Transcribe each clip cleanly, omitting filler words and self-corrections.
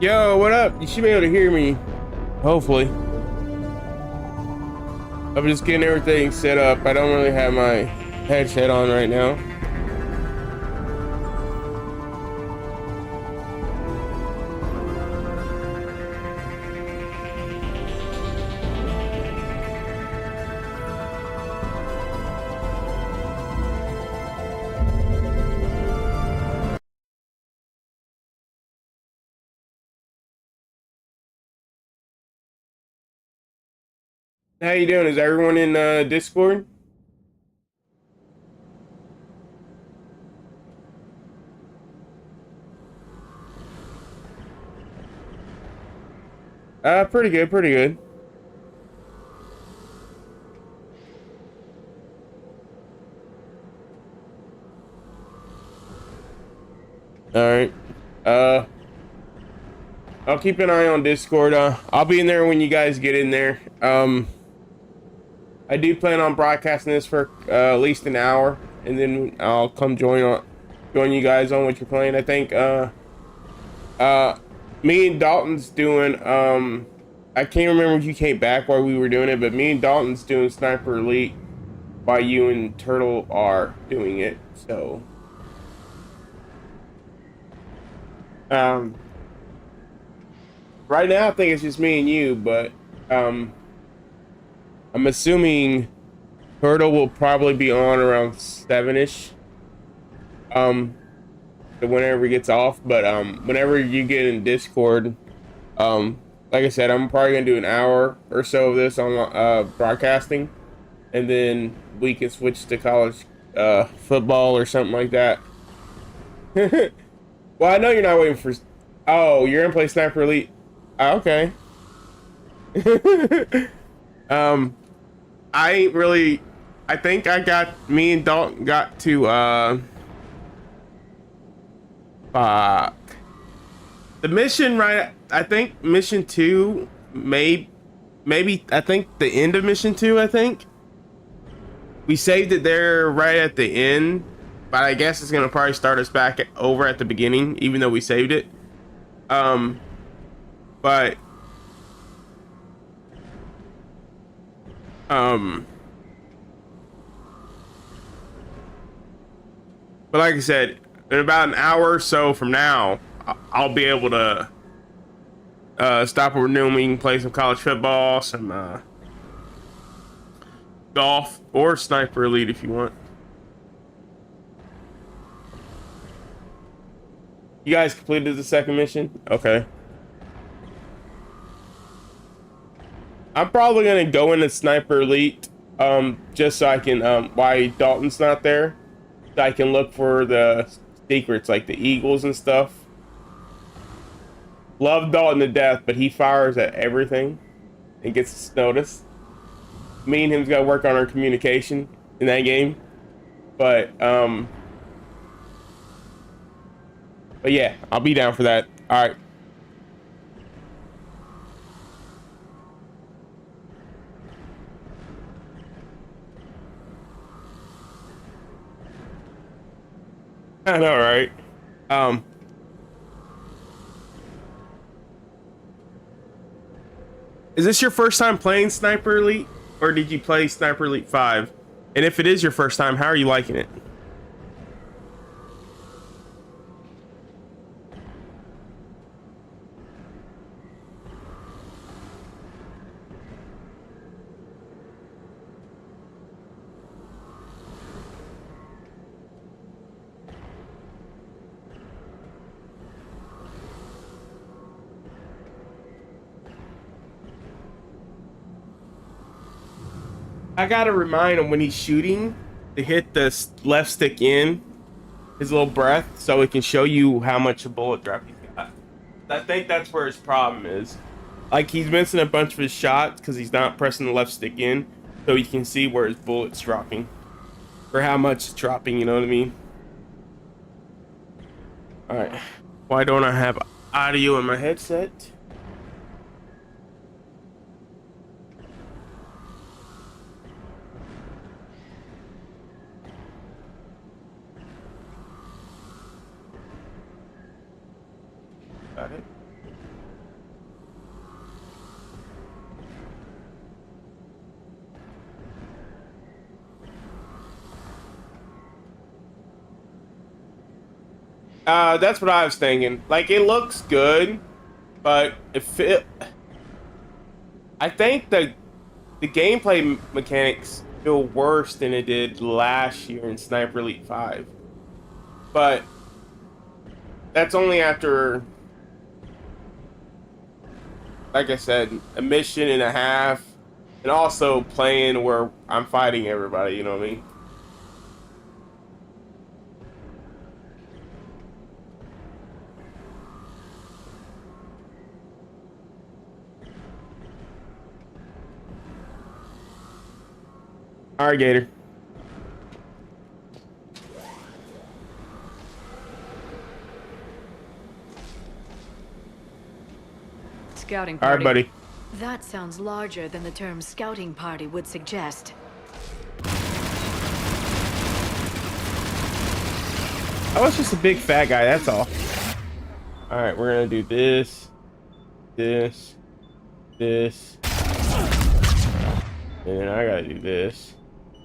Yo, what up? You should be able to hear me. Hopefully. I'm just getting everything set up. I don't really have my headset on right now. How you doing? Is everyone in Discord? Pretty good, pretty good. All right. Uh, I'll keep an eye on Discord. I'll be in there when you guys get in there. I do plan on broadcasting this for at least an hour, and then I'll come join you guys on what you're playing. I think uh, me and Dalton's doing I can't remember if you came back while we were doing it, but me and Dalton's doing Sniper Elite while you and Turtle are doing it. So um, right now I think it's just me and you, but I'm assuming Turtle will probably be on around 7ish. Whenever he gets off, but whenever you get in Discord, like I said, I'm probably gonna do an hour or so of this on broadcasting, and then we can switch to college football or something like that. Well, I know you're not waiting for. Oh, you're gonna play Sniper Elite. Okay. um, I ain't really. I think I got me and Dalton got to fuck. The mission, right? I think mission two, maybe I think the end of mission two. I think we saved it there right at the end, but I guess it's gonna probably start us back over at the beginning, even though we saved it. Um, but um, but like I said, in about an hour or so from now, I'll be able to stop what we're doing. We can play some college football, some golf, or Sniper Elite if you want. You guys completed the second mission? Okay. I'm probably gonna go into Sniper Elite, just so I can, why Dalton's not there, so I can look for the secrets like the eagles and stuff. Love Dalton to death, but he fires at everything and gets noticed. Me and him's got to work on our communication in that game, but yeah, I'll be down for that. All right. I know, right? Um, is this your first time playing Sniper Elite, or did you play Sniper Elite 5? And if it is your first time, how are you liking it? I gotta remind him when he's shooting to hit the left stick in his little breath so it can show you how much a bullet drop he's got. I think that's where his problem is. Like he's missing a bunch of his shots because he's not pressing the left stick in, so you can see where his bullet's dropping or how much it's dropping. You know what I mean? All right. Why don't I have audio in my headset? Got it. That's what I was thinking. Like, it looks good, but I think the gameplay mechanics feel worse than it did last year in Sniper Elite 5. But that's only after, like I said, a mission and a half, and also playing where I'm fighting everybody, you know what I mean? All right, Gator. Scouting All party. right, buddy. That sounds larger than the term scouting party would suggest. I was just a big fat guy, that's all. All right, we're gonna do this, this, this, and then I gotta do this.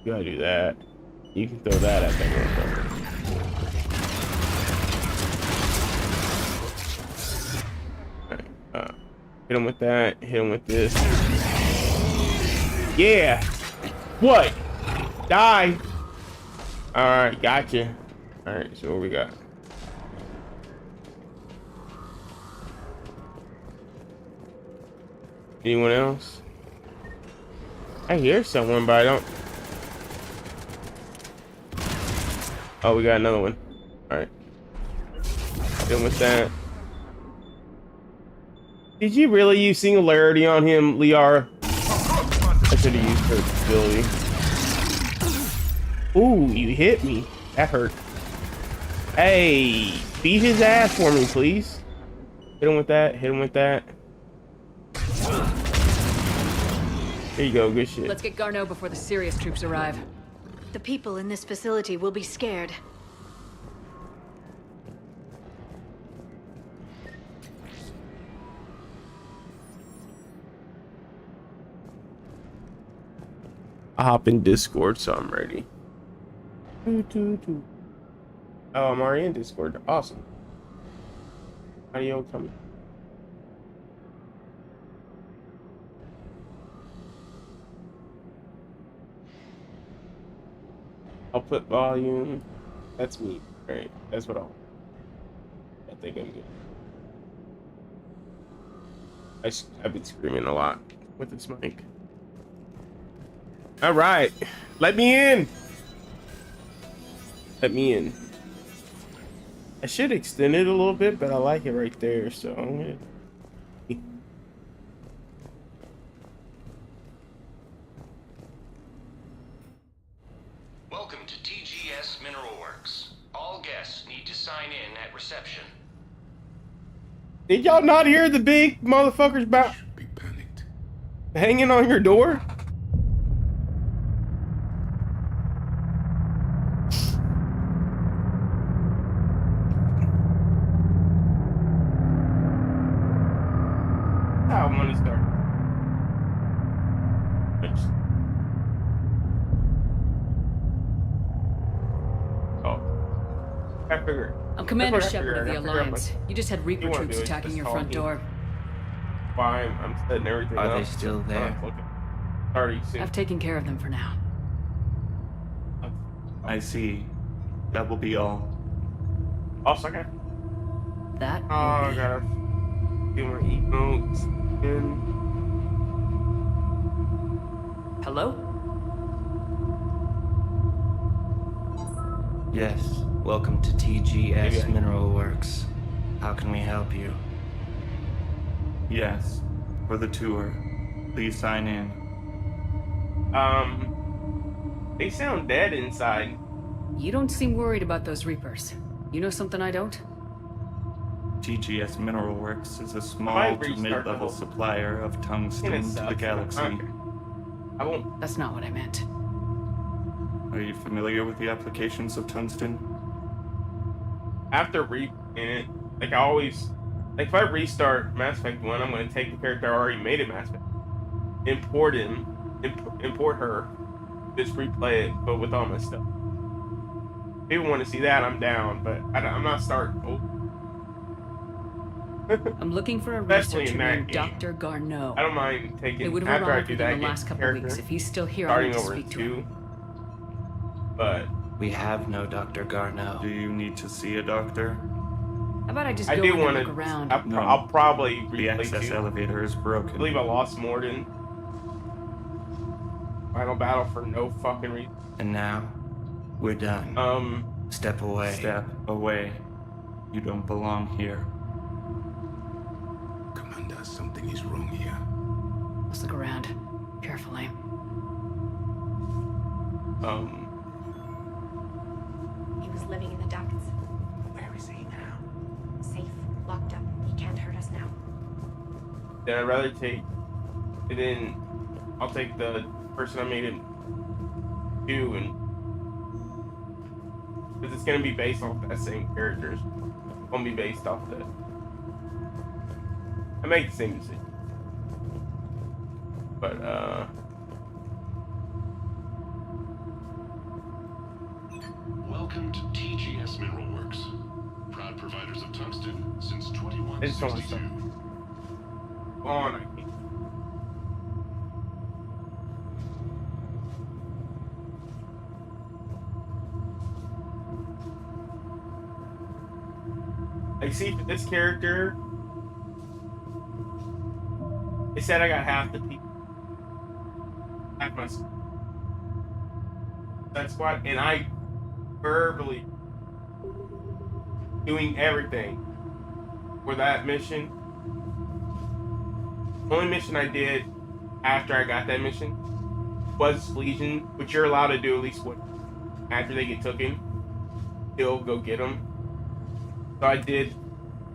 You gotta do that. You can throw that at that motherfucker. Alright, hit him with that. Hit him with this. Yeah. What? Die. All right, gotcha. All right, so what we got? Anyone else? I hear someone, but I don't. Oh, we got another one. All right. Hit him with that. Did you really use Singularity on him, Liara? I should have used her ability. Ooh, you hit me. That hurt. Hey, beat his ass for me, please. Hit him with that. Hit him with that. There you go. Good shit. Let's get Garneau before the serious troops arrive. The people in this facility will be scared. I hop in Discord, so I'm ready. Oh, I'm already in Discord. Awesome. Audio coming. Output volume. That's me. Right. That's what I think I'm good. I've been screaming a lot with this mic. All right, let me in. Let me in. I should extend it a little bit, but I like it right there, so I'm gonna. Welcome to TGS Mineral Works. All guests need to sign in at reception. Did y'all not hear the big motherfuckers about Be panicked. hanging on your door? How I'm gonna start. Oh, I figured. I'm Commander That's what I Shepard of the figured. I figured Alliance. You just had Reaper You wanna troops do it, attacking just your call front me. door. Why I'm setting everything up. Are they still there? Already seen. I've taken care of them for now. I see. That will be all. Oh, okay. That Oh, I will be. gotta do my emotes again. Hello? Yes. Welcome to TGS Maybe I- Mineral Works. How can we help you? Yes, for the tour. Please sign in. They sound dead inside. You don't seem worried about those Reapers. You know something I don't? TGS Mineral Works is a small might to restart the mid-level whole- supplier of tungsten It to the sucks. galaxy. Okay. I won't. That's not what I meant. Are you familiar with the applications of tungsten? After it, like I always, like if I restart Mass Effect 1, I'm gonna take the character I already made in Mass Effect, import him, import her, just replay it, but with all my stuff. people want to see that, I'm down, but I'm not starting. Oh. I'm looking for a Especially researcher in that named game. Dr. Garneau. I don't mind They taking would have after I arrived do within that the game last couple character, weeks. If he's still here, I starting need to over in speak to him. 2. But We have no Dr. Garneau. Do you need to see a doctor? How about I just I go do in want and to. look around? I'll probably The replay access 2. elevator is I broken. believe I lost Morden. Final battle for no fucking reason. And now, we're done. Step away. Step away. You don't belong here. Commander, something is wrong here. Let's look around. Carefully. He was living in the ducts. Where is he now? Safe, locked up. He can't hurt us now. Then I'd rather take, and then I'll take the person I made it 2, and because it's gonna be based off that same characters. It won't be based off that. I make the same decision, but Welcome to TGS Mineral Works. Proud providers of tungsten since I just don't want 2162. to. Go on, I can't. Like, see, for this character, it said I got half the people. Half my that squad, and I verbally doing everything for that mission. The only mission I did after I got that mission was Legion, which you're allowed to do at least what after they get taken. Still go get them. So I did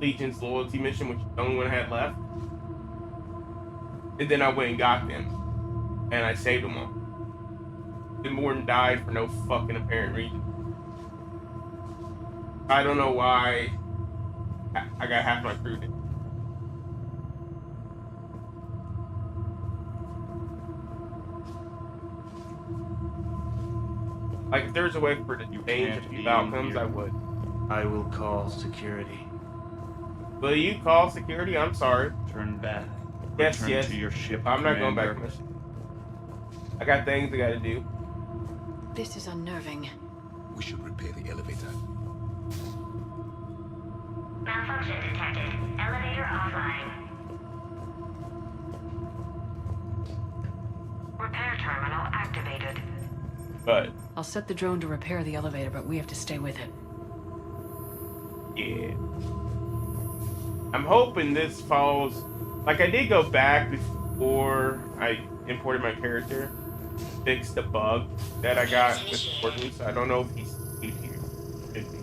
Legion's loyalty mission, which is the only one I had left. And then I went and got them. And I saved them all. Then Morden died for no fucking apparent reason. I don't know why I got half my crew dead. Like, if there's a way for it to change a can't few be outcomes, here. I would. I will call security. Will you call security? I'm sorry. Turn back. Yes, Return yes. to your ship, I'm not going back to Commander. mission. I got things I gotta do. This is unnerving. We should repair the elevator. Malfunction detected. Elevator offline. Repair terminal activated. But, I'll set the drone to repair the elevator, but we have to stay with it. yeah. I'm hoping this follows... Like, I did go back before I imported my character. Fix the bug that I got with Morden, so I don't know if he's here. Should be.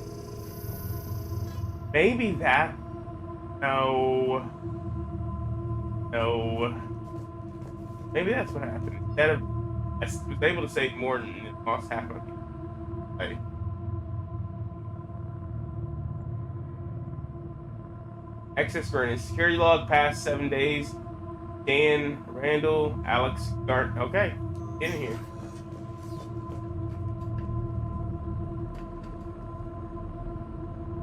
Maybe that... No. Maybe that's what happened. Instead of... I was able to save Morden and it lost half of it. Like, access granted. Security log past 7 days. Dan, Randall, Alex, Gart. Okay, in here.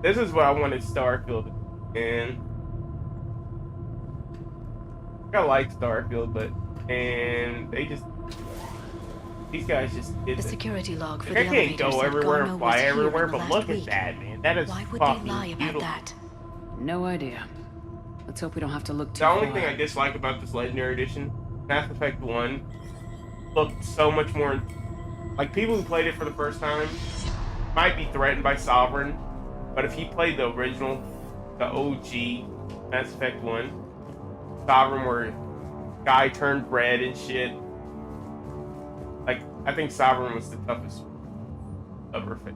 This is what I wanted Starfield, and I like Starfield, but and they just these guys just did The this. security log for Like, the I can't elevator go said everywhere Garneau and was fly here everywhere, in the but last look week. at that, man. That is Why would fucking they lie about beautiful. that? No idea. Let's hope we don't have to look too The only far. thing I dislike about this Legendary Edition, Mass Effect 1, looked so much more... Like, people who played it for the first time might be threatened by Sovereign, but if he played the original, the OG Mass Effect 1, Sovereign where guy turned red and shit, like, I think Sovereign was the toughest of her fit.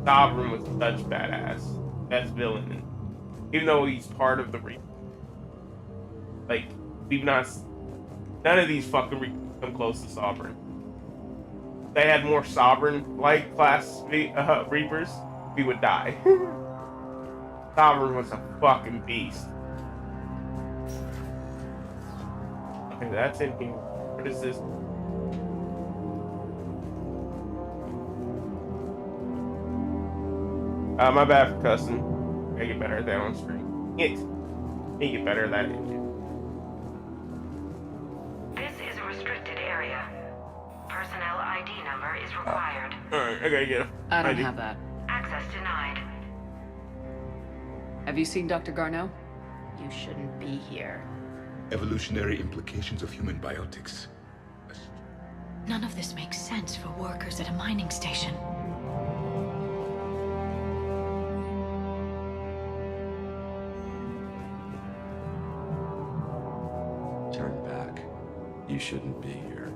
Sovereign was such badass. Best villain. And even though he's part of the Reaper. Like, we've not... None of these fucking Reapers come close to Sovereign. If they had more Sovereign-like class Reapers, we would die. Sovereign was a fucking beast. Okay, that's in here. What is this? My bad for cussing. I get better at that on screen. You get better at that. This is a restricted area. Personnel ID number is required. Alright, I gotta get him. I don't have that. Access denied. Have you seen Dr. Garneau? You shouldn't be here. Evolutionary implications of human biotics. None of this makes sense for workers at a mining station. Turn back. You shouldn't be here.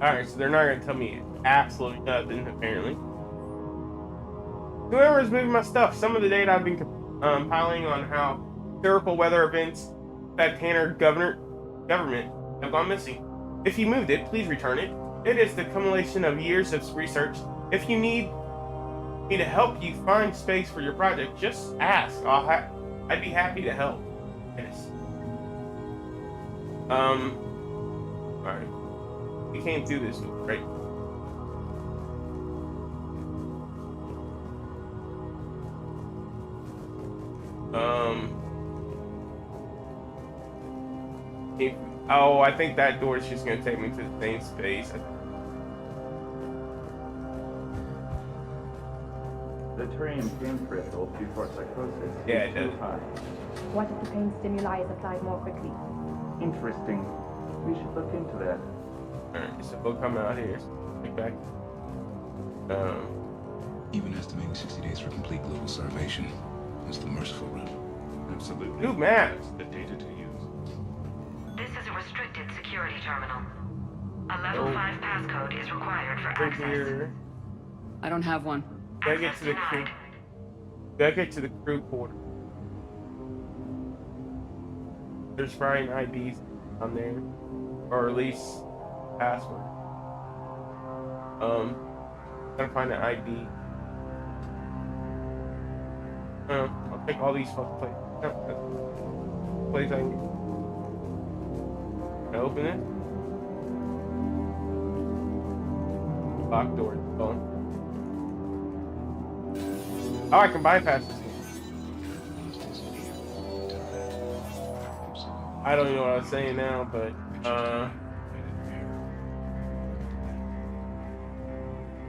Alright, so they're not gonna tell me absolutely nothing, apparently. Whoever is moving my stuff, some of the data I've been compiling on how historical weather events that Tanner government have gone missing. If you moved it, please return it. It is the accumulation of years of research. If you need me to help you find space for your project, just ask. I'd be happy to help. Yes. Alright. We came through this door, right? Oh, I think that door is just gonna take me to the same space. The Turian pain threshold before psychosis Yeah, is it too does. high. What if the pain stimuli is applied more quickly? Interesting. We should look into that. Alright, so we'll come out here. Take back. Even estimating 60 days for complete global starvation is the merciful route. Absolutely. New maps. The data to use. This is a restricted security terminal. A level 5 passcode is required for Right access. here. I don't have one. Gotta get to the crew. Gotta get to the crew quarter. There's probably an IDs on there, or at least password. Gotta find an ID. I'll take all these fucking places. No, that's the place I need. Can I open it? Locked door. Oh. Oh, I can bypass this one. I don't even know what I was saying now, but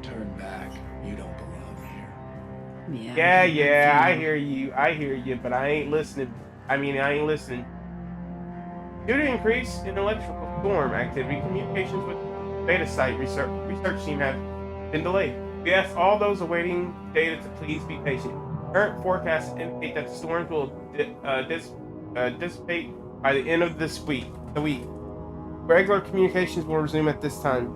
Turn back. You don't belong here. yeah, I hear you, but I ain't listening. I ain't listening. Due to increase in electrical storm activity, communications with beta site research team have been delayed. We ask all those awaiting data to please be patient. Current forecasts indicate that the storms will dissipate by the end of the week. Regular communications will resume at this time.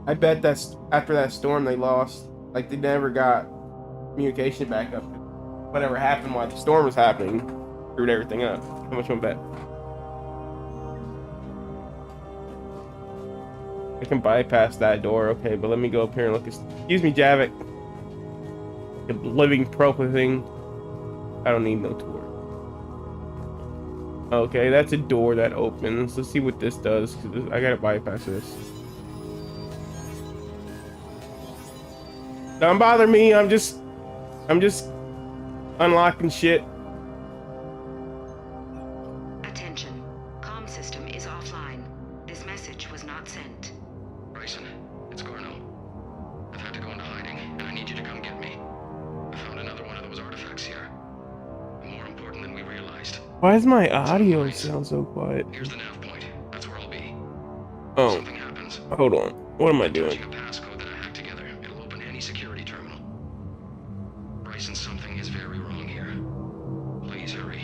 I bet that's after that storm they lost. Like, they never got communication back up. Whatever happened while the storm was happening screwed everything up. How much you want to bet? I can bypass that door, okay, but let me go up here and look. Excuse me, Javik. The living proper thing. I don't need no tour. Okay, that's a door that opens. Let's see what this does. I gotta bypass this. Don't bother me. I'm just unlocking shit. Attention. Comm system is offline. This message was not sent. Bryson, it's Garneau. I've had to go into hiding, and I need you to come get me. I found another one of those artifacts here. More important than we realized. Why is my audio sound so quiet? Here's the nav point. That's where I'll be. Oh, Something happens. hold on. What am I doing? Touching a passcode that I hacked together. It'll open any security terminal. Bryson, something is very wrong here. Please hurry.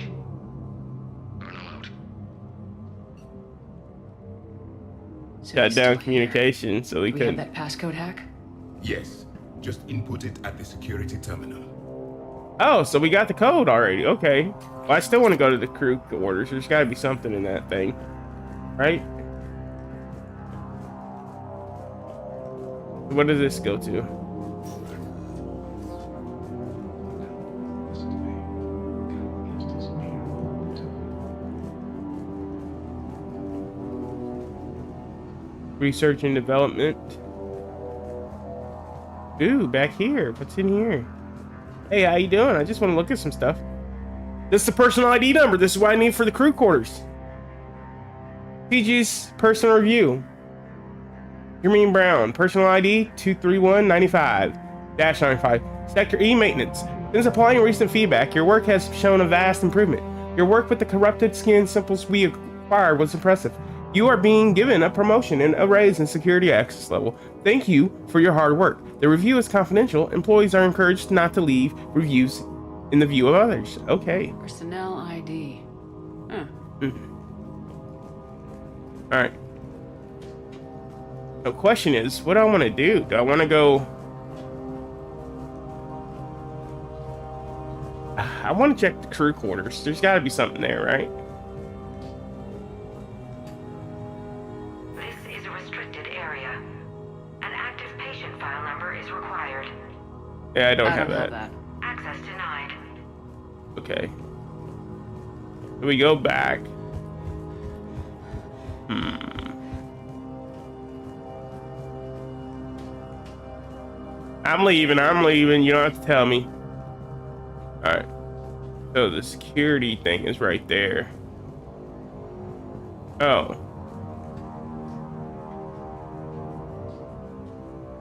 Garneau out. So Shut he's down still communication, so we here. We have couldn't. that passcode hack? Yes. Just input it at the security terminal. Oh, so we got the code already. Okay. Well, I still want to go to the crew quarters. There's got to be something in that thing, right? What does this go to? Research and development. Ooh, back here. What's in here? Hey, how you doing? I just want to look at some stuff. This is the personal ID number. This is what I need for the crew quarters. PG's personal review. Jermaine Brown, personal ID 23195-95. Sector E maintenance. Since applying recent feedback, your work has shown a vast improvement. Your work with the corrupted skin samples we acquired was impressive. You are being given a promotion and a raise in security access level. Thank you for your hard work. The review is confidential. Employees are encouraged not to leave reviews in the view of others. Okay. Personnel ID. Huh. All right. The question is, what do I want to do? Do I want to go? I want to check the crew quarters. There's got to be something there, right? This is a restricted area. An active patient file number is required. Yeah, I don't have that. Access denied. Okay. Do we go back? I'm leaving. You don't have to tell me. Alright. So the security thing is right there. Oh.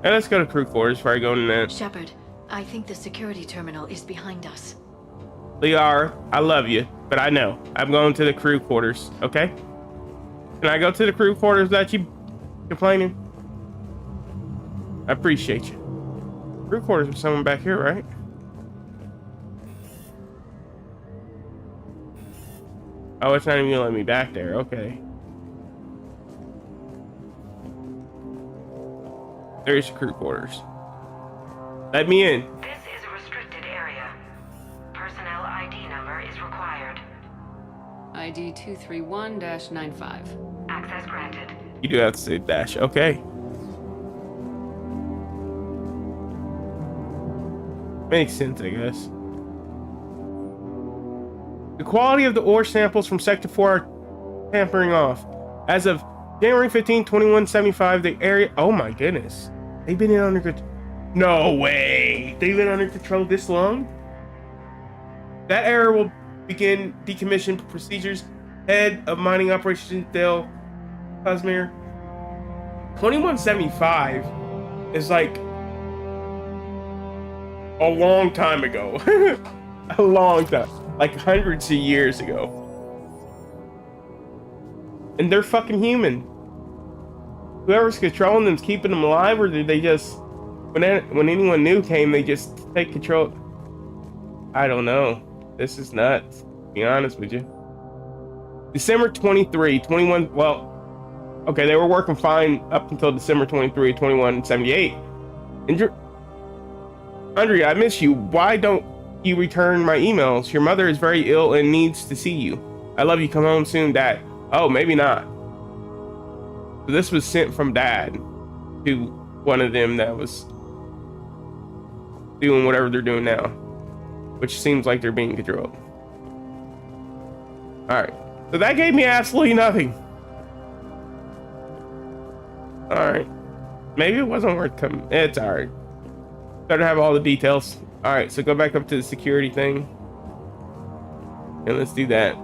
Now let's go to crew quarters before I go in there. Shepard, I think the security terminal is behind us. Liara, I love you, but I know. I'm going to the crew quarters, okay? Can I go to the crew quarters without you complaining? I appreciate you. Crew quarters with someone back here, right? Oh, it's not even gonna let me back there. Okay. There's crew quarters. Let me in. This is a restricted area. Personnel ID number is required. ID 231-95. Access granted. You do have to say dash. Okay. Makes sense, I guess. The quality of the ore samples from Sector 4 are tampering off. As of January 15, 2175, the area... Oh my goodness. They've been in under control. No way. They've been under control this long? That area will begin decommission procedures. Head of mining operations, Dale Cosmere. 2175 is like a long time ago. A long time. Like hundreds of years ago. And they're fucking human. Whoever's controlling them's keeping them alive, or did they just, when anyone new came, they just take control? I don't know. This is nuts, to be honest with you. December 23, 21, well, okay, they were working fine up until December 23, 2178. And Andrea, I miss you. Why don't you return my emails? Your mother is very ill and needs to see you. I love you. Come home soon, Dad. Oh, maybe not. So this was sent from Dad to one of them that was doing whatever they're doing now, which seems like they're being controlled. All right, so that gave me absolutely nothing. All right, maybe it wasn't worth coming. It's all right. Better have all the details. All right, so go back up to the security thing, and let's do that.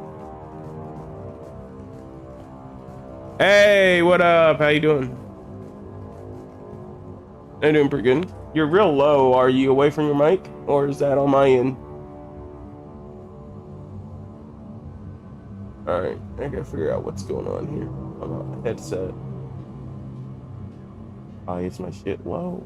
Hey, what up? How you doing? I'm doing pretty good. You're real low. Are you away from your mic, or is that on my end? All right, I gotta figure out what's going on here on my headset. Why is my shit low?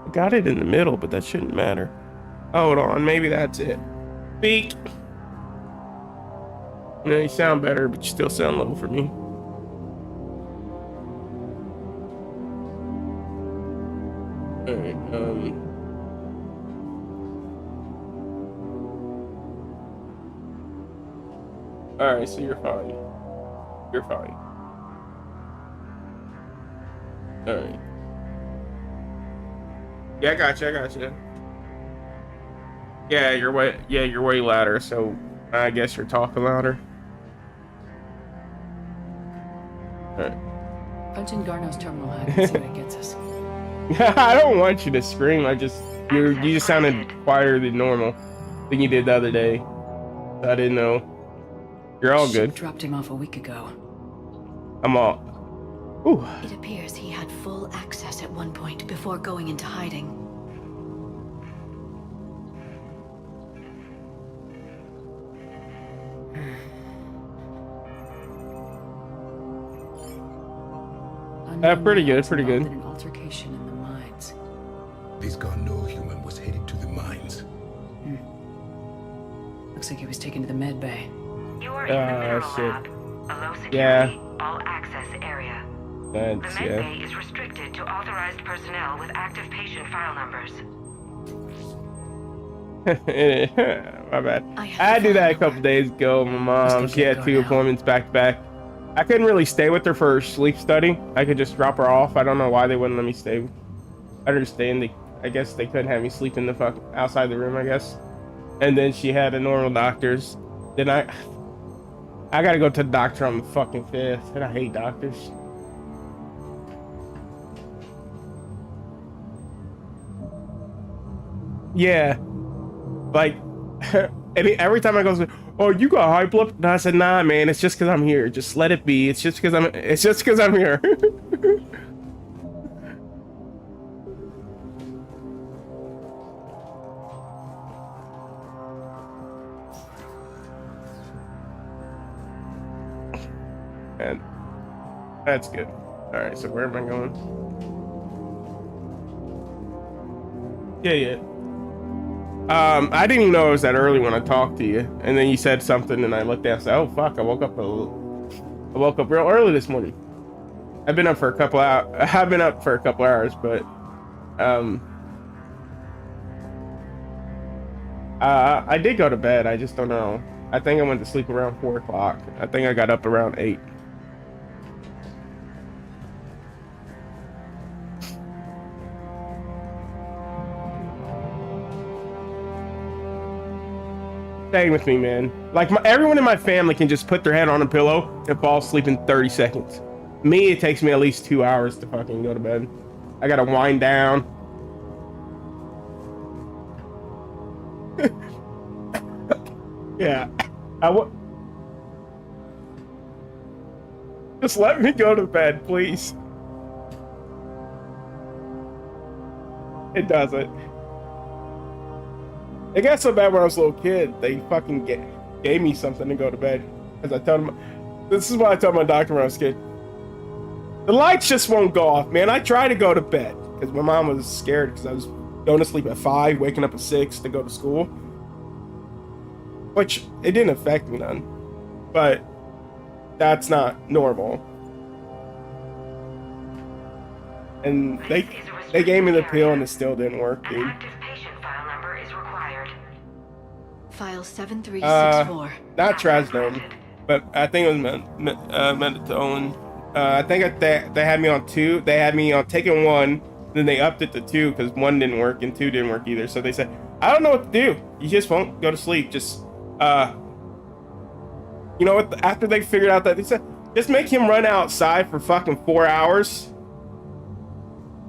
I got it in the middle, but that shouldn't matter. Hold on, maybe that's it. Speak. No, you sound better, but you still sound low for me. Alright, alright, so you're fine. You're fine. Alright. Yeah, I got you. Yeah, you're way. Yeah, you're way louder. So I guess you're talking louder. Alright. Punch in Garno's terminal hack and see what it gets us. I don't want you to scream. You just sounded quieter than normal than you did the other day. I didn't know. You're all good. Dropped him off a week ago. I'm all. Ooh. It appears he had full access at one point before going into hiding. Pretty good, pretty good. In an altercation in the mines. This Garneau human was headed to the mines. Looks like he was taken to the med bay. You are in the mineral shit. lab, a low security, Yeah. all access area. That's, The med yeah. bay is restricted to authorized personnel with active patient file numbers. My bad. I did that a couple days ago. My mom, she had 2 appointments back to back. I couldn't really stay with her for her sleep study. I could just drop her off. I don't know why they wouldn't let me stay. I understand. I guess they couldn't have me sleep in the fuck outside the room, I guess. And then she had a normal doctor's. Then I gotta go to the doctor on the fucking 5th, and I hate doctors. Yeah, like, and every time I go, oh, you got high blood? And I said, nah, man, it's just because I'm here. Just let it be. It's just because I'm here. And that's good. All right, so where am I going? Yeah. I didn't even know it was that early when I talked to you, and then you said something, and I looked down and said, "Oh fuck, I woke up real early this morning." I've been up for a couple hours, but I did go to bed. I just don't know. I think I went to sleep around 4 o'clock. I think I got up around 8. Stay with me, man. Like, everyone in my family can just put their head on a pillow and fall asleep in 30 seconds. Me, it takes me at least 2 hours to fucking go to bed. I gotta wind down. Yeah. Just let me go to bed, please. It doesn't. It got so bad when I was a little kid, they fucking gave me something to go to bed. Because I told them, this is what I told my doctor when I was a kid. The lights just won't go off, man. I tried to go to bed because my mom was scared because I was going to sleep at 5, waking up at 6 to go to school. Which, it didn't affect me none. But that's not normal. And they gave me the pill and it still didn't work, dude. An active patient file number is required. File 7364. Not trazodone, but I think it was Meditonin. I think they had me on 2. They had me on taking 1, then they upped it to 2 because 1 didn't work and 2 didn't work either. So they said, I don't know what to do. You just won't go to sleep. Just, you know what? After they figured out that, they said, just make him run outside for fucking 4 hours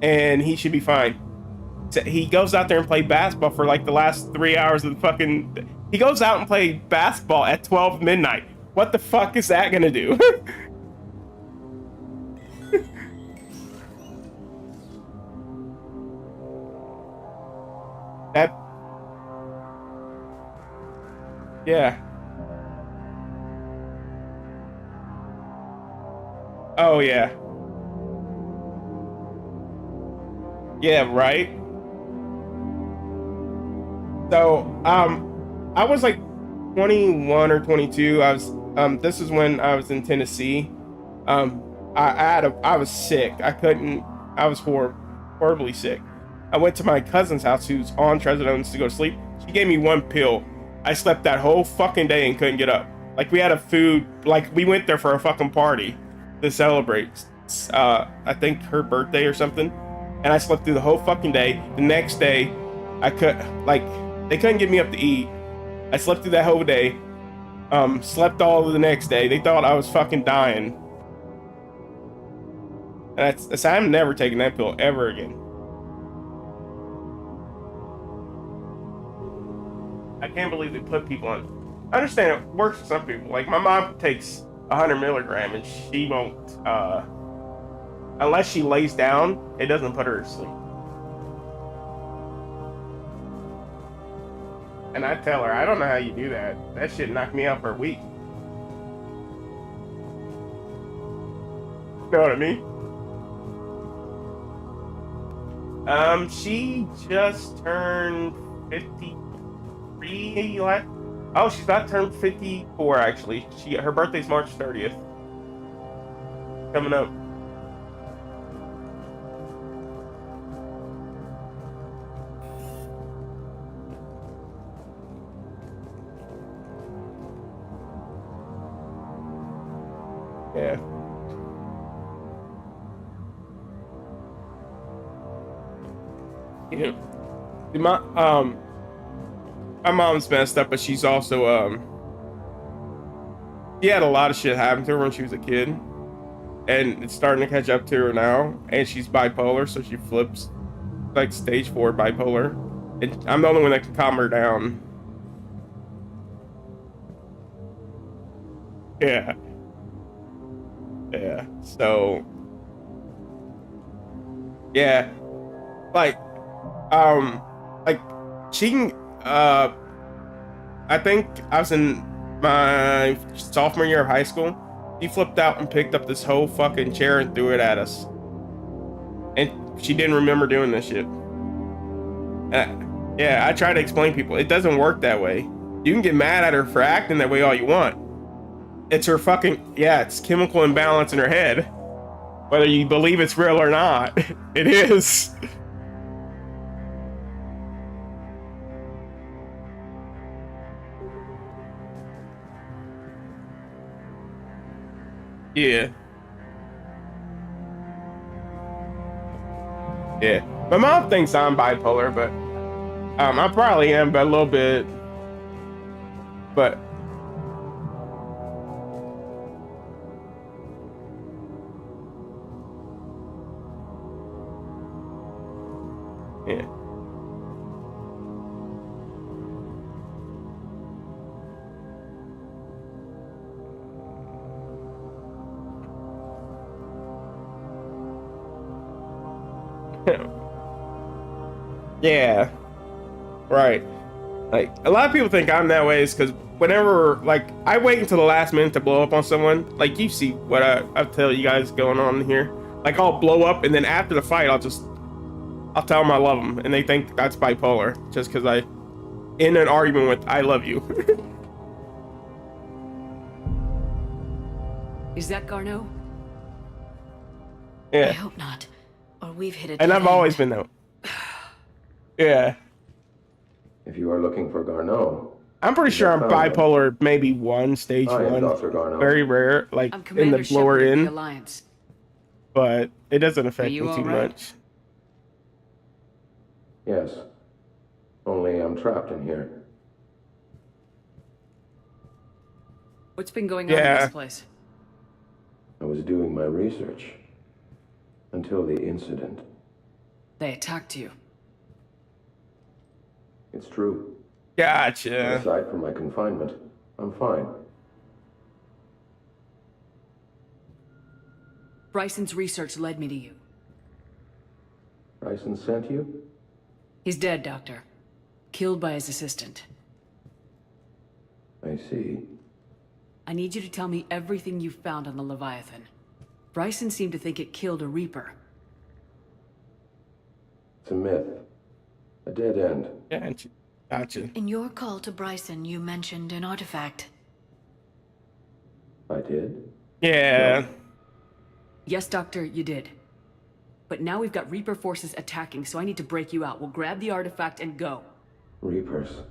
and he should be fine. So he goes out there and play basketball for like the last 3 hours of the fucking... He goes out and play basketball at 12 midnight. What the fuck is that gonna do? That... Yeah. Oh, yeah. Yeah, right? So, I was like 21 or 22. I was, this is when I was in Tennessee. I was sick. I was horribly sick. I went to my cousin's house who's on trazodone to go to sleep. She gave me 1 pill. I slept that whole fucking day and couldn't get up. Like, we had a food, like, we went there for a fucking party to celebrate, I think her birthday or something. And I slept through the whole fucking day. The next day, I could, like, They couldn't get me up to eat. I slept through that whole day. Slept all of the next day. They thought I was fucking dying. And I'm never taking that pill ever again. I can't believe they put people on. I understand it works for some people. Like my mom takes 100 milligram and she won't, unless she lays down, it doesn't put her to sleep. And I tell her, I don't know how you do that. That shit knocked me out for a week. Know what I mean? She just turned 53 last. Oh, she's not turned 54 actually. Her birthday's March 30th. Coming up. Yeah. Yeah. My mom's messed up, but she's also she had a lot of shit happen to her when she was a kid, and it's starting to catch up to her now. And she's bipolar, so she flips, like stage 4 bipolar. And I'm the only one that can calm her down. Yeah. Yeah. So. Yeah. Like she can, I think I was in my sophomore year of high school. She flipped out and picked up this whole fucking chair and threw it at us. And she didn't remember doing this shit. Yeah, I try to explain people. It doesn't work that way. You can get mad at her for acting that way all you want. It's her fucking, yeah, it's chemical imbalance in her head. Whether you believe it's real or not, it is. Yeah. Yeah. My mom thinks I'm bipolar, but I probably am, but a little bit. But yeah. Yeah, right. Like a lot of people think I'm that way is because whenever, like, I wait until the last minute to blow up on someone. Like, you see what I tell you guys going on here. Like, I'll blow up and then after the fight I'll tell them I love them, and they think that's bipolar just because I in an argument with I love you. Is that Garneau? I Yeah, hope not. Or we've hit it. and I've always been that way. Yeah, If you are looking for Garneau, I'm pretty sure I'm found him. bipolar, maybe 1, stage I am 1. Dr. Garneau. Very rare, like I'm in Commander the lower Shepard of the end, Alliance. but it doesn't affect you me too all right? much. Yes. Only I'm trapped in here. What's been going on in Yeah. this place? I was doing my research. Until the incident. They attacked you. It's true. Gotcha. Aside from my confinement, I'm fine. Bryson's research led me to you. Bryson sent you? He's dead, Doctor. Killed by his assistant. I see. I need you to tell me everything you found on the Leviathan. Bryson seemed to think it killed a Reaper. It's a myth. A dead end. Gotcha. In your call to Bryson, you mentioned an artifact. I did? Yeah. Yes, Doctor, you did. But now we've got Reaper forces attacking, so I need to break you out. We'll grab the artifact and go. Reapers.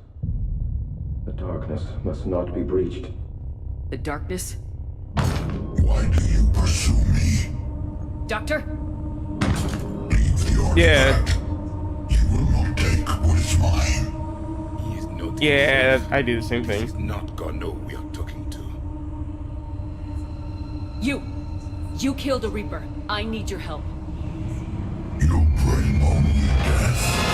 The darkness must not be breached. The darkness? Why do you pursue me? Doctor? Leave the Yeah. artifact. You will not take what is mine. Yeah, I do the same thing. It's not Garneau we are talking to. You killed a Reaper. I need your help. You bring only death.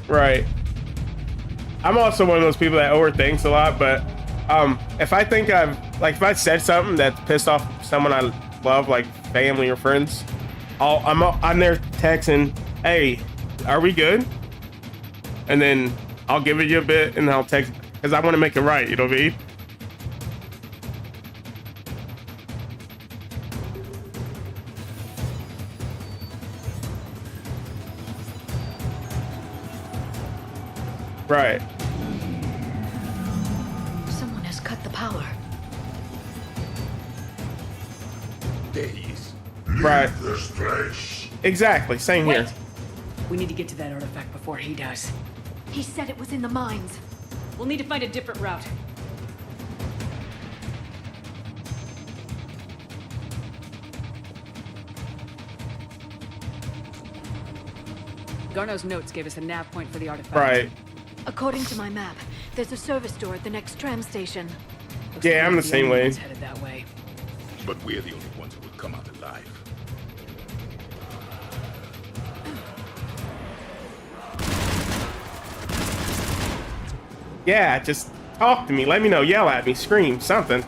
Right. I'm also one of those people that overthinks a lot, but if I think if I said something that's pissed off someone I love, like family or friends, I'm there texting, hey, are we good? And then I'll give it you a bit and I'll text, because I want to make it right, you know what I mean? Right. Someone has cut the power. Days. Right. This place. Exactly. Same here. Wait! We need to get to that artifact before he does. He said it was in the mines. We'll need to find a different route. Garneau's notes gave us a nav point for the artifact. Right. According to my map, there's a service door at the next tram station. Looks Yeah, like I'm we're the same only way. ones headed that way. But we're the only ones who will come out alive. Yeah, just talk to me. Let me know. Yell at me. Scream. Something.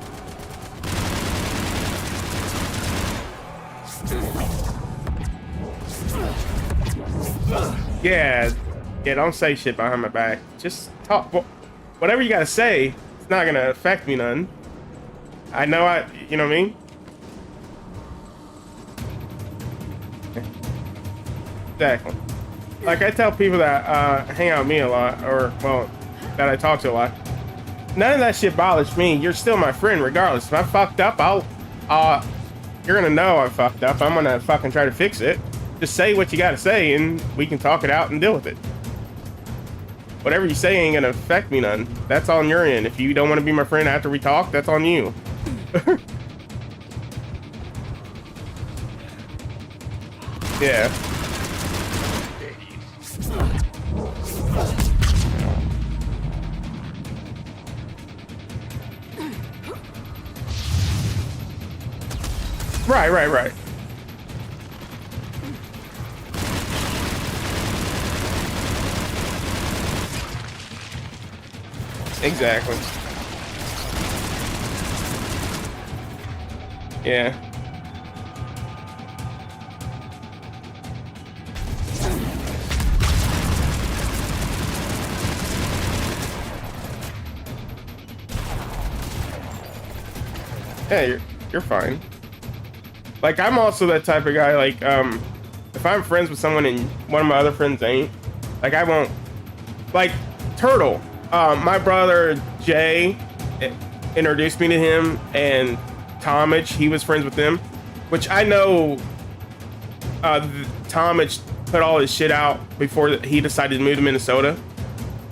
Yeah. Yeah, don't say shit behind my back. Just talk. Whatever you gotta say, it's not gonna affect me none. I know you know what I mean? Exactly. Like I tell people that hang out with me a lot, or, well, that I talk to a lot. None of that shit bothers me. You're still my friend regardless. If I fucked up, you're gonna know I fucked up. I'm gonna fucking try to fix it. Just say what you gotta say and we can talk it out and deal with it. Whatever you say ain't gonna affect me none. That's on your end. If you don't want to be my friend after we talk, that's on you. Yeah. Right. Exactly. Yeah. Yeah, you're fine. Like, I'm also that type of guy, like, if I'm friends with someone and one of my other friends ain't, like, I won't, like, Turtle, my brother Jay introduced me to him, and Tomich, he was friends with them, which I know Tomich put all his shit out before he decided to move to Minnesota.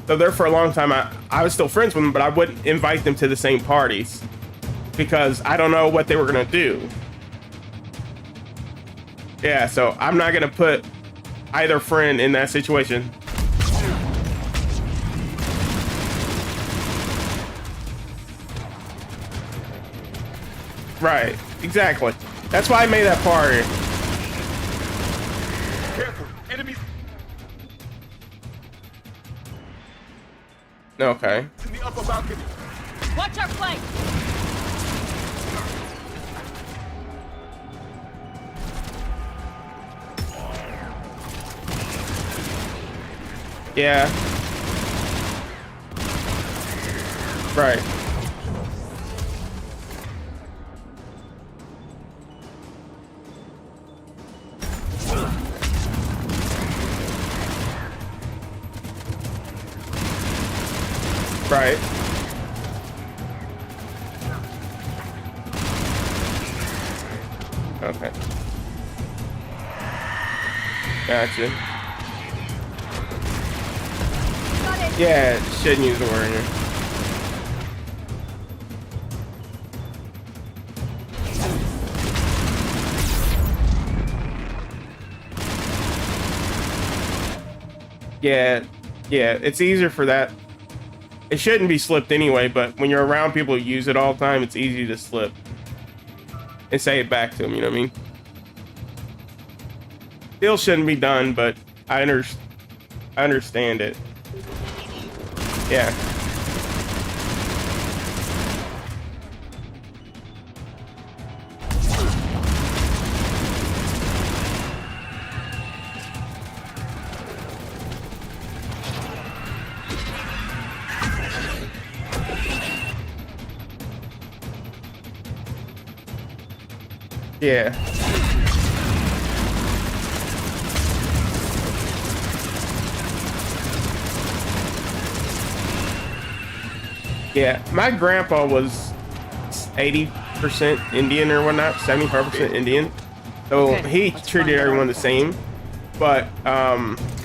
So there for a long time, I was still friends with them, but I wouldn't invite them to the same parties because I don't know what they were gonna do. Yeah, so I'm not gonna put either friend in that situation. Right, exactly. That's why I made that party. Careful, enemies Okay. in the upper balcony. Watch our flank! Yeah. Right. Right. Okay. Gotcha. Yeah, shouldn't use the word here. Yeah, it's easier for that. It shouldn't be slipped anyway, but when you're around people who use it all the time, it's easy to slip and say it back to them, you know what I mean? Still shouldn't be done, but I understand it. Yeah. Yeah. Yeah, my grandpa was 80% Indian or whatnot, 75% Indian. So Okay, he let's treated find everyone the out. same. But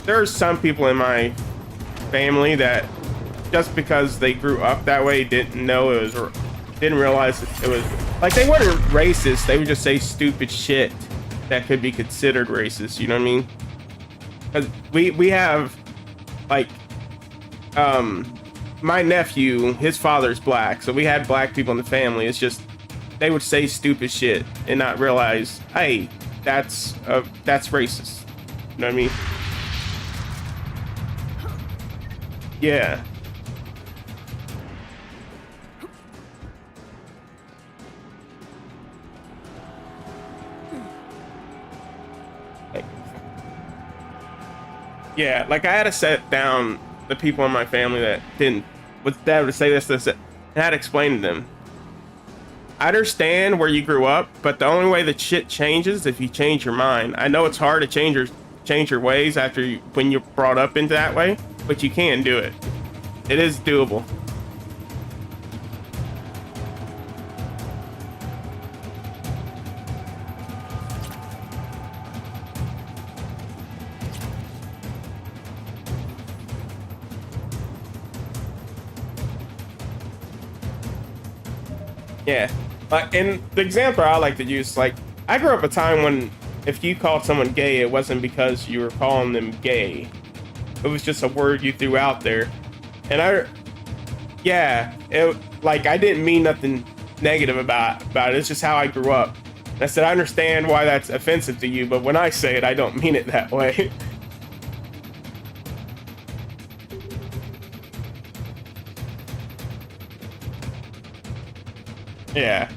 there are some people in my family that just because they grew up that way didn't realize it was like they weren't racist. They would just say stupid shit that could be considered racist. You know what I mean? Because we have like my nephew, his father's black, so we had black people in the family. It's just they would say stupid shit and not realize, hey, that's racist. You know what I mean? Yeah. Yeah, like I had to set down the people in my family that would say this, and I had to explain to them. I understand where you grew up, but the only way that shit changes is if you change your mind. I know it's hard to change your ways when you're brought up into that way, but you can do it. It is doable. Yeah, and the example I like to use, like, I grew up a time when if you called someone gay, it wasn't because you were calling them gay. It was just a word you threw out there. And I didn't mean nothing negative about it. It's just how I grew up. And I said, I understand why that's offensive to you, but when I say it, I don't mean it that way. Yeah.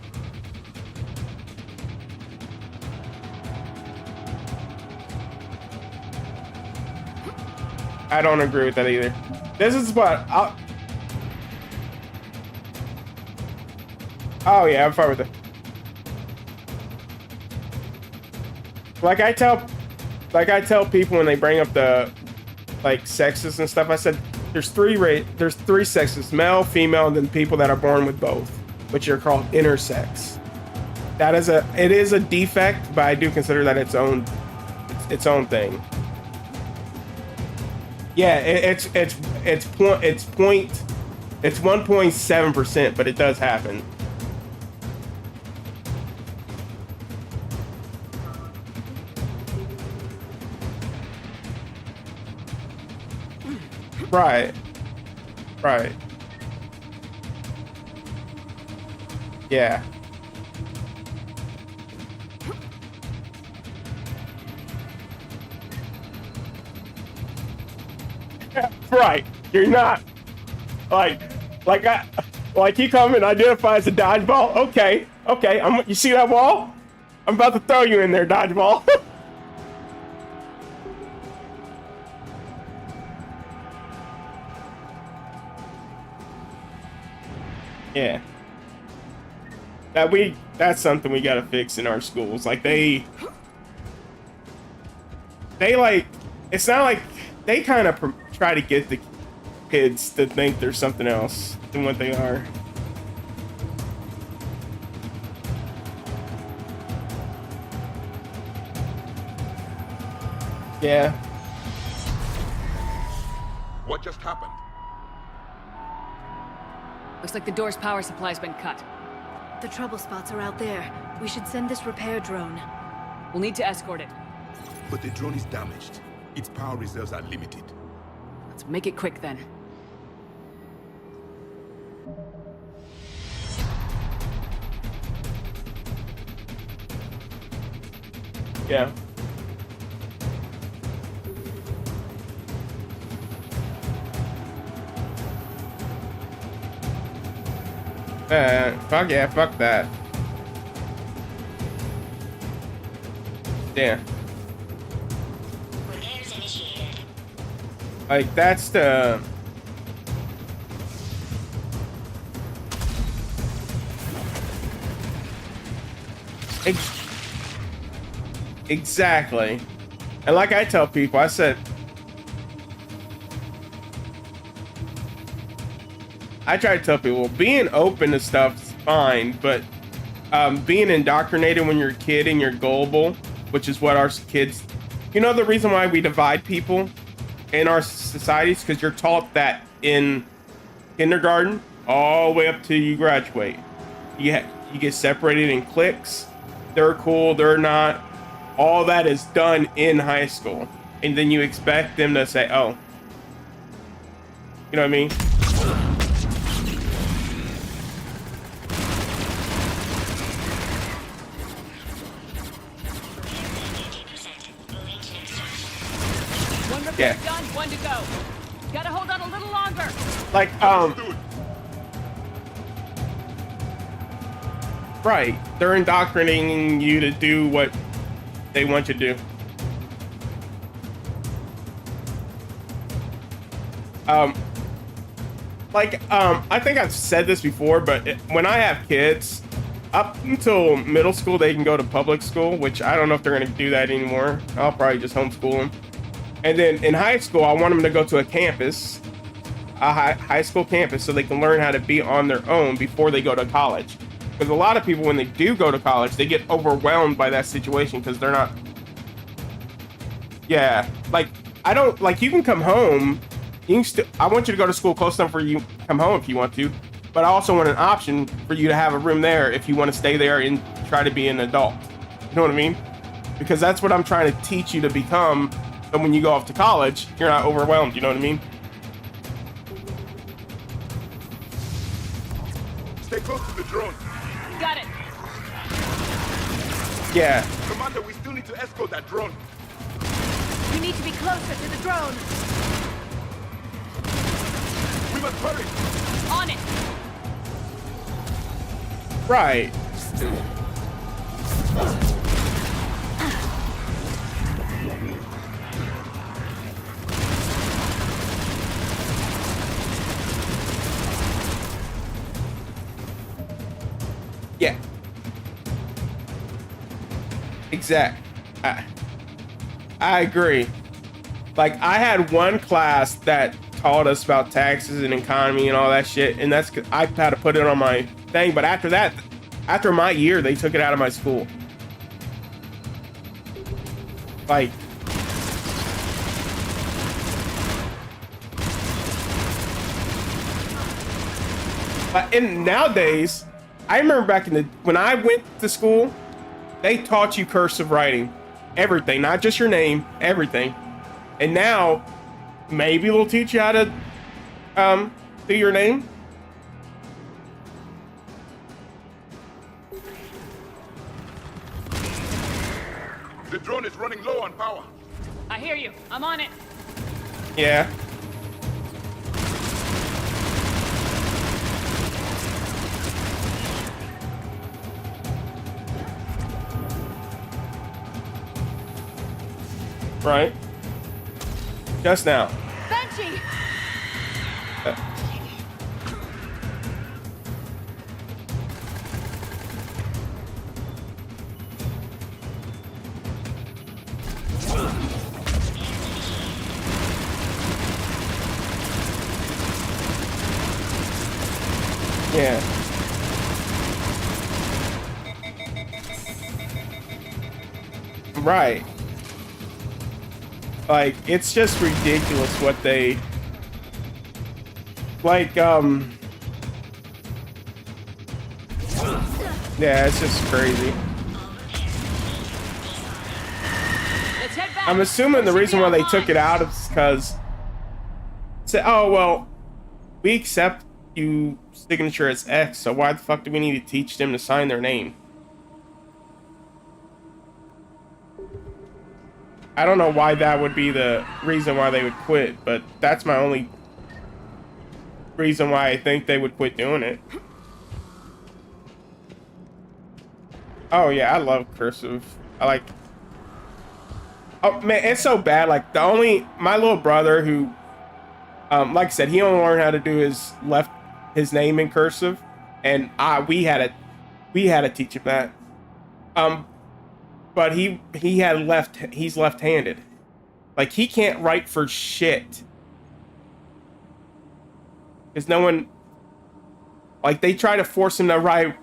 I don't agree with that either. This is what oh yeah, I'm fine with it. Like I tell people when they bring up the like sexes and stuff, I said there's three sexes, male, female, and then people that are born with both, which are called intersex. It is a defect, but I do consider that its own thing. Yeah, it's 1.7%, but it does happen. Right. Yeah. Right. You're not like he come and identify as a dodgeball. Okay. You see that wall? I'm about to throw you in there, dodgeball. Yeah. That's something we gotta fix in our schools. Like they like, it's not like they kind of try to get the kids to think there's something else than what they are. Yeah. What just happened? Looks like the door's power supply's been cut. The trouble spots are out there. We should send this repair drone. We'll need to escort it. But the drone is damaged. Its power reserves are limited. Let's make it quick then. Yeah. Fuck yeah, fuck that. Yeah. Repairs initiated. Like, that's the... Exactly. And like I tell people, I said... I try to tell people, being open to stuff's fine, but being indoctrinated when you're a kid and you're gullible, which is what our kids... You know the reason why we divide people in our societies? Because you're taught that in kindergarten all the way up till you graduate. You get separated in cliques. They're cool, they're not. All that is done in high school. And then you expect them to say, oh. You know what I mean? Yeah. Done, one to go. Gotta hold on a little longer. Like, right. They're indoctrinating you to do what they want you to do. I think I've said this before, but when I have kids, up until middle school, they can go to public school, which I don't know if they're going to do that anymore. I'll probably just homeschool them. And then in high school, I want them to go to a campus, a high school campus, so they can learn how to be on their own before they go to college. Because a lot of people, when they do go to college, they get overwhelmed by that situation because they're not... Yeah, like, I don't... Like, you can come home. You can I want you to go to school close enough for you to come home if you want to. But I also want an option for you to have a room there if you want to stay there and try to be an adult. You know what I mean? Because that's what I'm trying to teach you to become. So when you go off to college, you're not overwhelmed. You know what I mean? Stay close to the drone. Got it. Yeah. Commander, we still need to escort that drone. We need to be closer to the drone. We must hurry. On it. Right. Yeah. Exact. I agree. Like, I had one class that taught us about taxes and economy and all that shit, and that's 'cause I had to put it on my thing. But after that, after my year, they took it out of my school. Like, and nowadays, I remember back when I went to school, they taught you cursive writing, everything, not just your name, everything. And now, maybe they'll teach you how to do your name. The drone is running low on power. I hear you. I'm on it. Yeah. Right. Just now. Banshee! Yeah. Right. Like, it's just ridiculous what they... Like, yeah, it's just crazy. Let's head back. I'm assuming the reason why they took it out is because say, oh, well, we accept you signature as X, so why the fuck do we need to teach them to sign their name? I don't know why that would be the reason why they would quit, but that's my only reason why I think they would quit doing it. Oh yeah, I love cursive. I like... Oh man, it's so bad. Like my little brother who, like I said, he only learned how to do his name in cursive, and we had to teach him that. But he's left-handed. Like he can't write for shit. Cause no one, like they try to force him to write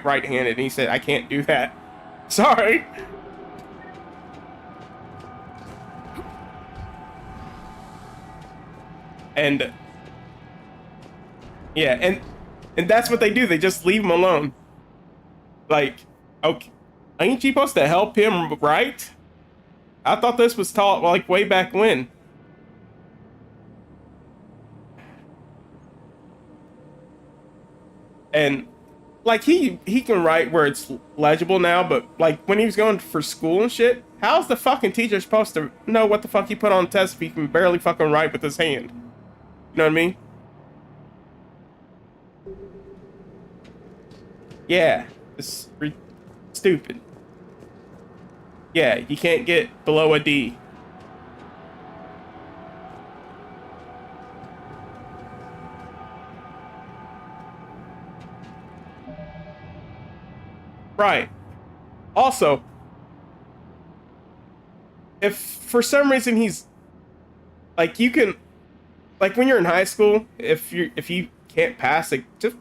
right-handed, and he said, "I can't do that. Sorry." And yeah, and that's what they do. They just leave him alone. Like, okay, ain't you supposed to help him write? I thought this was taught like way back when. And like he can write where it's legible now, but like when he was going for school and shit, how's the fucking teacher supposed to know what the fuck he put on the test if he can barely fucking write with his hand? You know what I mean? Yeah, it's stupid. Yeah, you can't get below a D. Right. Also, if for some reason he's like, you can, like when you're in high school, if you can't pass, like just,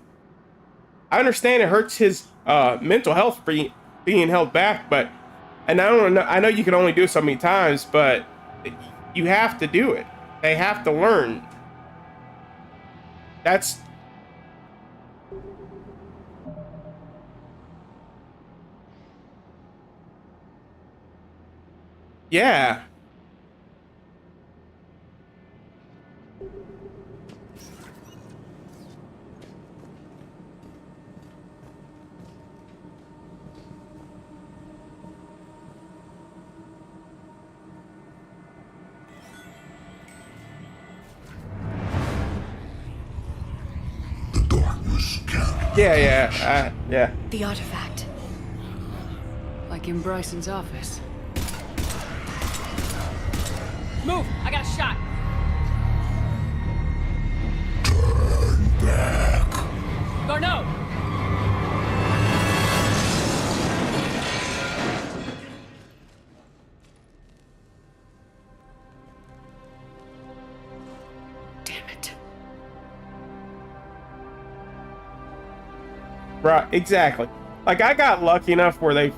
I understand it hurts his mental health being held back, but, and I know you can only do it so many times, but you have to do it. They have to learn. That's yeah. Yeah. The artifact. Like in Bryson's office. Move! I got a shot! Turn back. Garneau! Damn it. Right, exactly. Like I got lucky enough where they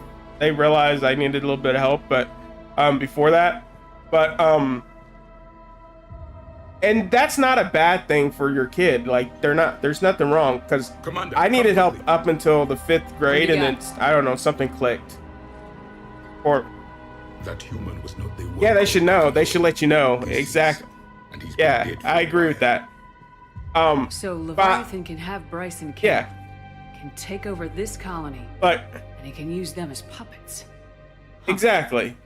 realized I needed a little bit of help, but before that. But and that's not a bad thing for your kid. Like there's nothing wrong, because I needed help up until the 5th grade, and then I don't know, something clicked. Or that human was not the one. Yeah, they should know. They should let you know. Exactly. Yeah, I agree with that. So Leviathan can have Bryson killed. Yeah. Can take over this colony. But and he can use them as puppets. Exactly.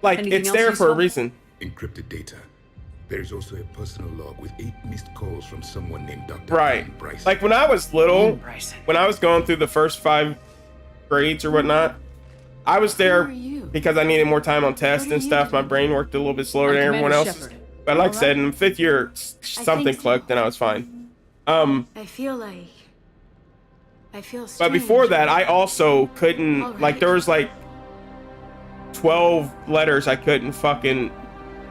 Like, Anything it's else there you for a saw? reason. Encrypted data. There is also a personal log with 8 missed calls from someone named Dr. Right. Bryson. Like when I was little, Bryson. when I was going through the first 5 grades or whatnot, I was there because I needed more time on tests and stuff. My brain worked a little bit slower I'm than everyone Commander else's. Shepard. But like I said, in the 5th year, something so. clicked and I was fine. I feel But before that, I also couldn't, like, there was like 12 letters I couldn't fucking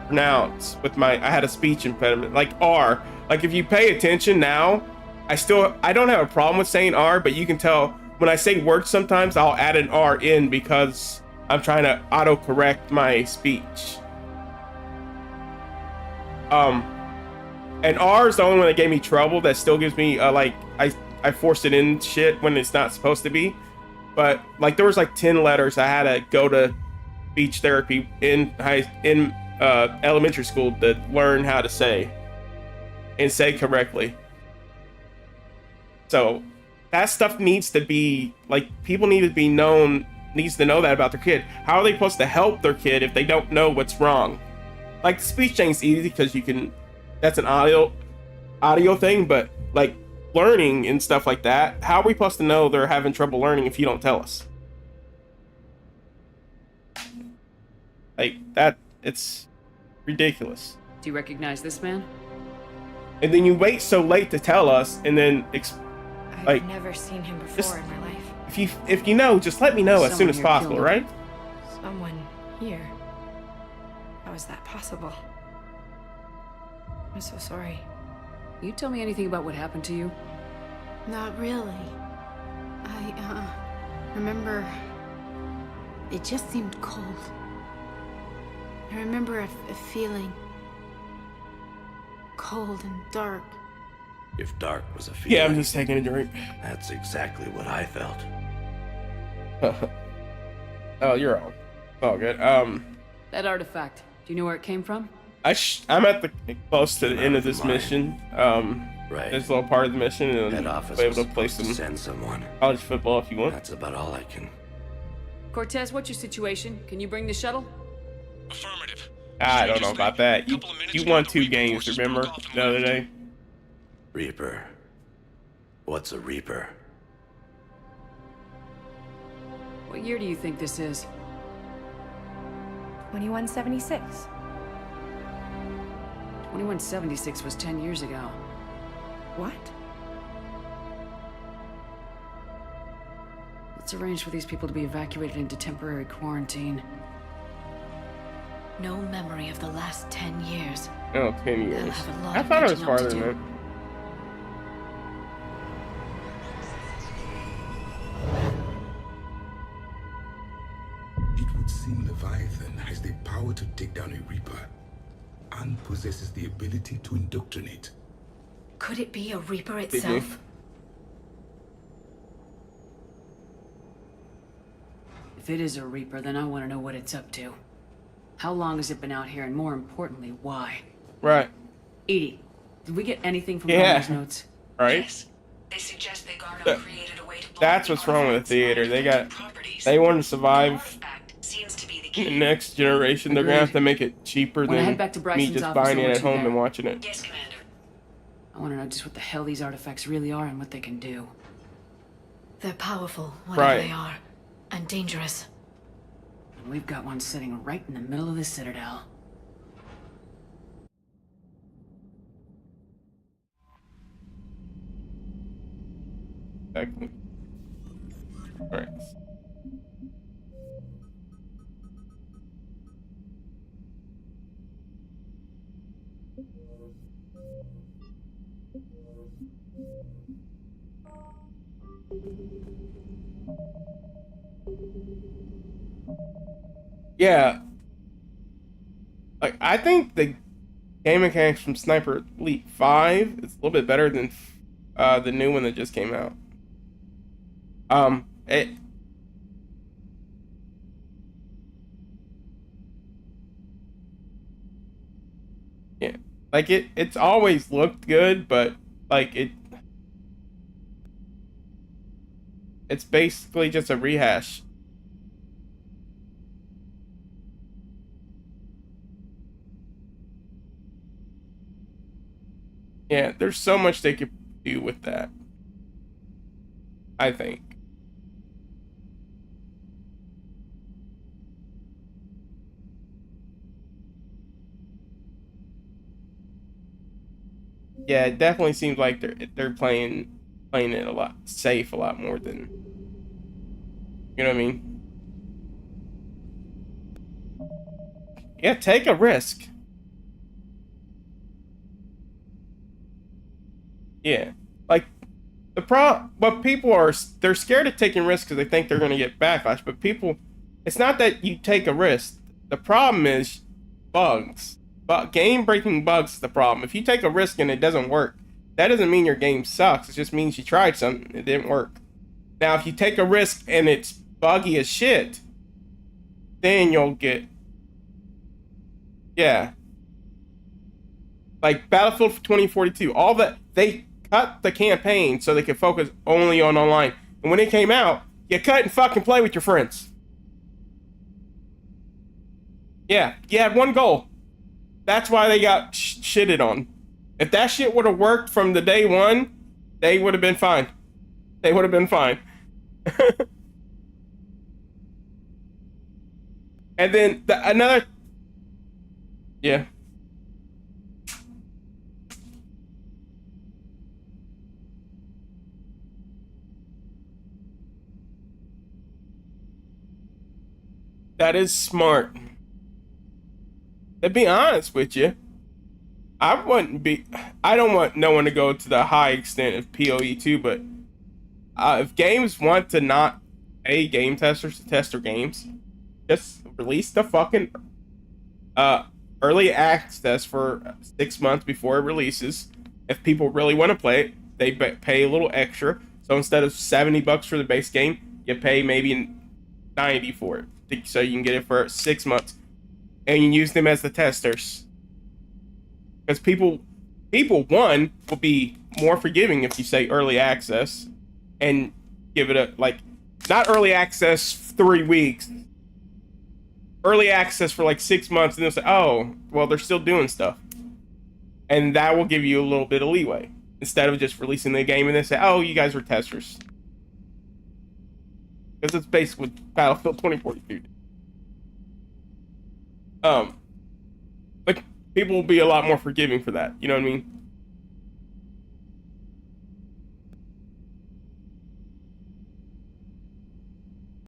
pronounce with I had a speech impediment, like R. Like if you pay attention now, I don't have a problem with saying R, but you can tell when I say words sometimes I'll add an R in because I'm trying to autocorrect my speech. And R is the only one that gave me trouble, that still gives me like I forced it in shit when it's not supposed to be. But like there was like 10 letters I had to go to speech therapy in elementary school to learn how to say and say correctly. So that stuff needs to be like, people need to be needs to know that about their kid. How are they supposed to help their kid if they don't know what's wrong? Like, the speech thing's easy because you can, that's an audio thing, but like learning and stuff like that, how are we supposed to know they're having trouble learning if you don't tell us? Like that, it's ridiculous. Do you recognize this man? And then you wait so late to tell us, and then I've never seen him before in my life. if you know, just let me know as soon Someone as here possible, killed him. right? Someone here. How is that possible? I'm so sorry. You tell me anything about what happened to you? Not really. I remember it just seemed cold. I remember a feeling cold and dark. If dark was a feeling, Yeah, I'm just taking a drink. that's exactly what I felt. Oh, you're all good. That artifact, do you know where it came from? I'm at the close to the end of this mission. Right. This little part of the mission, and Head office be was able to play supposed to some send someone. college football if you want. That's about all I can. Cortez, what's your situation? Can you bring the shuttle? Affirmative. I don't know about that. You won 2 games, remember, the other day? Reaper. What's a Reaper? What year do you think this is? 2176. 2176 was 10 years ago. What? Let's arrange for these people to be evacuated into temporary quarantine. No memory of the last 10 years. Oh, 10 They'll years. have a lot I of thought it was catching up to farther than do. that. It would seem Leviathan has the power to take down a Reaper and possesses the ability to indoctrinate. Could it be a Reaper Did you? itself? If it is a Reaper, then I want to know what it's up to. How long has it been out here, and more importantly, why? Right. Edie, did we get anything from Yeah. Garner's notes? Right? Yes. They suggest that Garno That- created a way to block That's the what's wrong with the artifacts theater. properties. They want to The survive artifact seems to be the the key. next generation. They're gonna have Agreed. to make it cheaper When I than head back to me Bryson's just office, buying I it want at you home there. and watching it. Yes, Commander. I want to know just what the hell these artifacts really are and what they can do. They're powerful, whatever Right. they are, and dangerous. And we've got one sitting right in the middle of the Citadel. Exactly. Right. Yeah. Like, I think the game mechanics from Sniper Elite 5 is a little bit better than the new one that just came out. It yeah, like it's always looked good, but like it's basically just a rehash. Yeah, there's so much they could do with that, I think. Yeah, it definitely seems like they're playing it a lot safe, a lot more than, you know what I mean? Yeah, take a risk. Yeah, like but people are, they're scared of taking risks because they think they're gonna get backlash. But people, it's not that you take a risk. The problem is bugs. But game-breaking bugs is the problem. If you take a risk and it doesn't work, that doesn't mean your game sucks. It just means you tried something, it didn't work. Now, if you take a risk and it's buggy as shit, then you'll get Yeah. Like Battlefield 2042, all that, they cut the campaign so they could focus only on online. And when it came out, you couldn't fucking play with your friends. Yeah, you had one goal. That's why they got shitted on. If that shit would have worked from the day one, they would have been fine. They would have been fine. And then another... Yeah. That is smart. To be honest with you, I don't want no one to go to the high extent of PoE 2, but if games want to not pay game testers to test their games, just release the fucking early access for 6 months before it releases. If people really want to play it, they pay a little extra. So instead of $70 for the base game, you pay maybe $90 for it. So you can get it for 6 months, and you use them as the testers. Because people one will be more forgiving if you say early access, and give it a not early access 3 weeks, early access for 6 months, and they'll say, oh, well, they're still doing stuff, and that will give you a little bit of leeway instead of just releasing the game and then say, oh, you guys are testers. Because it's basically Battlefield 2042. People will be a lot more forgiving for that. You know what I mean?